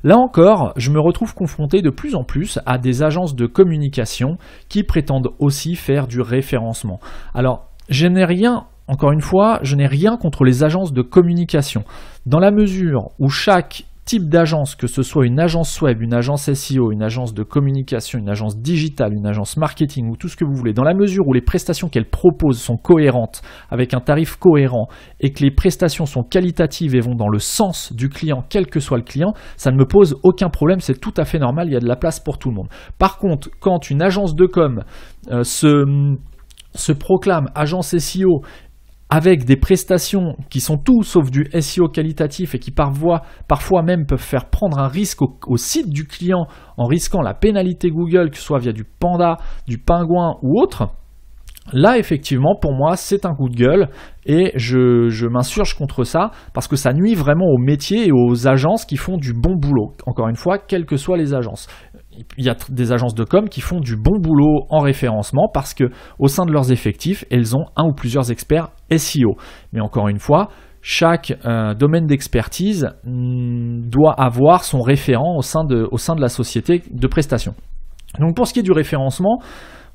Là encore, je me retrouve confronté de plus en plus à des agences de communication qui prétendent aussi faire du référencement. Alors, encore une fois, je n'ai rien contre les agences de communication. Dans la mesure où chaque type d'agence, que ce soit une agence web, une agence SEO, une agence de communication, une agence digitale, une agence marketing ou tout ce que vous voulez, dans la mesure où les prestations qu'elle propose sont cohérentes, avec un tarif cohérent et que les prestations sont qualitatives et vont dans le sens du client, quel que soit le client, ça ne me pose aucun problème, c'est tout à fait normal, il y a de la place pour tout le monde. Par contre, quand une agence de com se proclame agence SEO avec des prestations qui sont tout sauf du SEO qualitatif et qui parfois même peuvent faire prendre un risque au site du client en risquant la pénalité Google, que ce soit via du Panda, du Pingouin ou autre, là effectivement pour moi c'est un coup de gueule et je m'insurge contre ça parce que ça nuit vraiment au métier et aux agences qui font du bon boulot. Encore une fois, quelles que soient les agences. Il y a des agences de com qui font du bon boulot en référencement parce que au sein de leurs effectifs, elles ont un ou plusieurs experts SEO. Mais encore une fois, chaque domaine d'expertise doit avoir son référent au sein de la société de prestation. Donc pour ce qui est du référencement,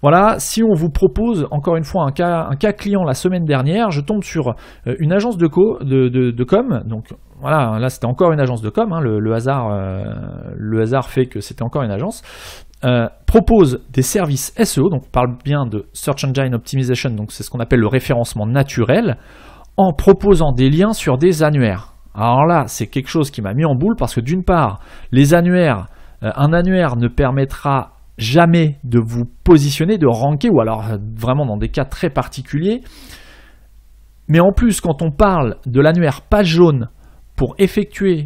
voilà, si on vous propose encore une fois un cas client la semaine dernière, je tombe sur une agence de com, donc voilà, là c'était encore une agence de com, hein, le hasard fait que c'était encore une agence, propose des services SEO, donc on parle bien de Search Engine Optimization, donc c'est ce qu'on appelle le référencement naturel, en proposant des liens sur des annuaires. Alors là, c'est quelque chose qui m'a mis en boule parce que d'une part, les annuaires, un annuaire ne permettra jamais de vous positionner, de ranker, ou alors vraiment dans des cas très particuliers. Mais en plus, quand on parle de l'annuaire page jaune pour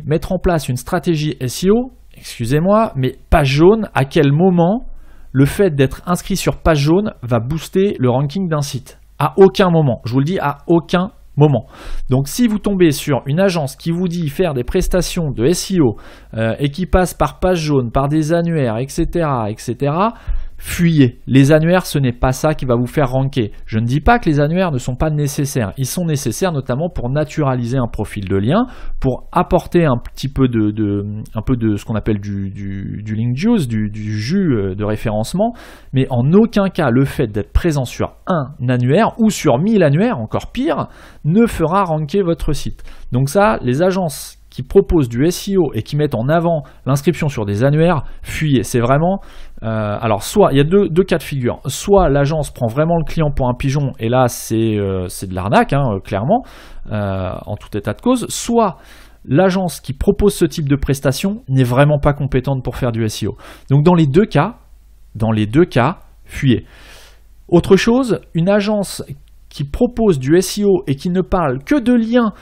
mettre en place une stratégie SEO, excusez-moi, mais page jaune, à quel moment le fait d'être inscrit sur page jaune va booster le ranking d'un site? À aucun moment, je vous le dis, à aucun moment. Donc si vous tombez sur une agence qui vous dit faire des prestations de SEO et qui passe par page jaune, par des annuaires, etc., fuyez. Les annuaires, ce n'est pas ça qui va vous faire ranker. Je ne dis pas que les annuaires ne sont pas nécessaires. Ils sont nécessaires notamment pour naturaliser un profil de lien, pour apporter un peu de ce qu'on appelle du link juice, du jus de référencement, mais en aucun cas le fait d'être présent sur un annuaire ou sur 1000 annuaires, encore pire, ne fera ranker votre site. Donc ça, les agences qui proposent du SEO et qui mettent en avant l'inscription sur des annuaires, fuyez. C'est vraiment... alors, soit, il y a deux cas de figure. Soit l'agence prend vraiment le client pour un pigeon, et là, c'est de l'arnaque, hein, clairement, en tout état de cause. Soit l'agence qui propose ce type de prestation n'est vraiment pas compétente pour faire du SEO. Donc, dans les deux cas, fuyez. Autre chose, une agence qui propose du SEO et qui ne parle que de liens,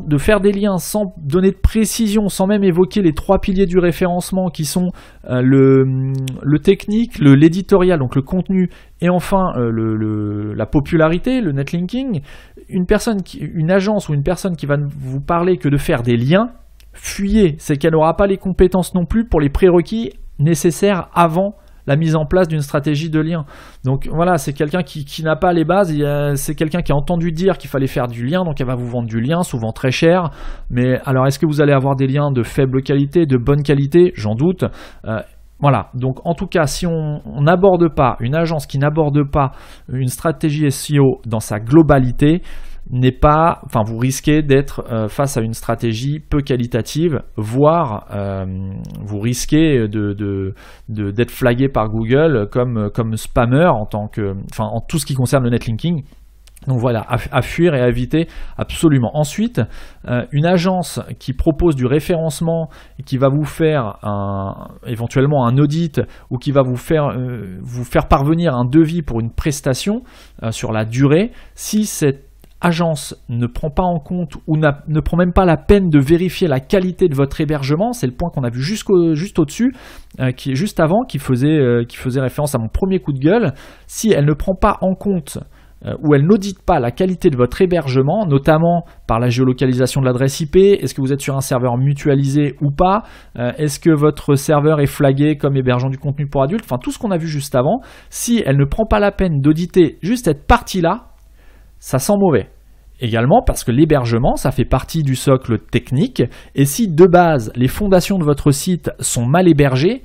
de faire des liens sans donner de précision, sans même évoquer les 3 piliers du référencement qui sont le technique, l'éditorial, donc le contenu, et enfin la popularité, le netlinking, une agence ou une personne qui va vous parler que de faire des liens, fuyez, c'est qu'elle n'aura pas les compétences non plus pour les prérequis nécessaires avant la mise en place d'une stratégie de lien. Donc voilà, c'est quelqu'un qui n'a pas les bases, c'est quelqu'un qui a entendu dire qu'il fallait faire du lien, donc elle va vous vendre du lien, souvent très cher, mais alors est-ce que vous allez avoir des liens de faible qualité, de bonne qualité? J'en doute. Voilà, donc en tout cas, si on n'aborde pas, une agence qui n'aborde pas une stratégie SEO dans sa globalité, vous risquez d'être face à une stratégie peu qualitative, voire vous risquez d'être flagué par Google comme spammer en tout ce qui concerne le netlinking. Donc voilà, à fuir et à éviter absolument. Ensuite, une agence qui propose du référencement et qui va vous faire éventuellement un audit ou qui va vous faire parvenir un devis pour une prestation sur la durée, si cette agence ne prend pas en compte ou ne prend même pas la peine de vérifier la qualité de votre hébergement, c'est le point qu'on a vu juste au-dessus, qui est juste avant, qui faisait référence à mon premier coup de gueule. Si elle ne prend pas en compte ou elle n'audite pas la qualité de votre hébergement, notamment par la géolocalisation de l'adresse IP, est-ce que vous êtes sur un serveur mutualisé ou pas, est-ce que votre serveur est flagué comme hébergeant du contenu pour adultes, enfin tout ce qu'on a vu juste avant, si elle ne prend pas la peine d'auditer juste cette partie-là, ça sent mauvais. également parce que l'hébergement, ça fait partie du socle technique, et si de base, les fondations de votre site sont mal hébergées,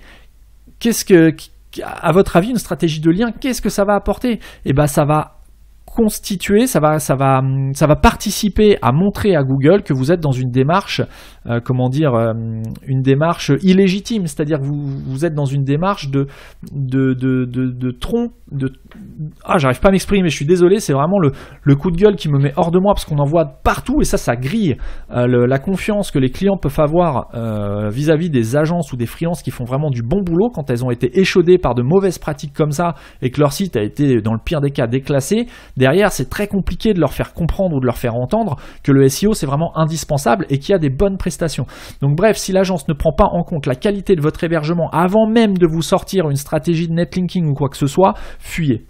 à votre avis, une stratégie de lien, qu'est-ce que ça va apporter? Eh bien, ça va constituer, ça va participer à montrer à Google que vous êtes dans une démarche, une démarche illégitime, c'est-à-dire que vous êtes dans une démarche j'arrive pas à m'exprimer, je suis désolé, c'est vraiment le coup de gueule qui me met hors de moi parce qu'on en voit partout et ça grille la confiance que les clients peuvent avoir vis-à-vis des agences ou des freelances qui font vraiment du bon boulot quand elles ont été échaudées par de mauvaises pratiques comme ça et que leur site a été dans le pire des cas déclassé. Derrière, c'est très compliqué de leur faire comprendre ou de leur faire entendre que le SEO c'est vraiment indispensable et qu'il y a des bonnes prestations. Donc bref, si l'agence ne prend pas en compte la qualité de votre hébergement avant même de vous sortir une stratégie de netlinking ou quoi que ce soit, fuyez.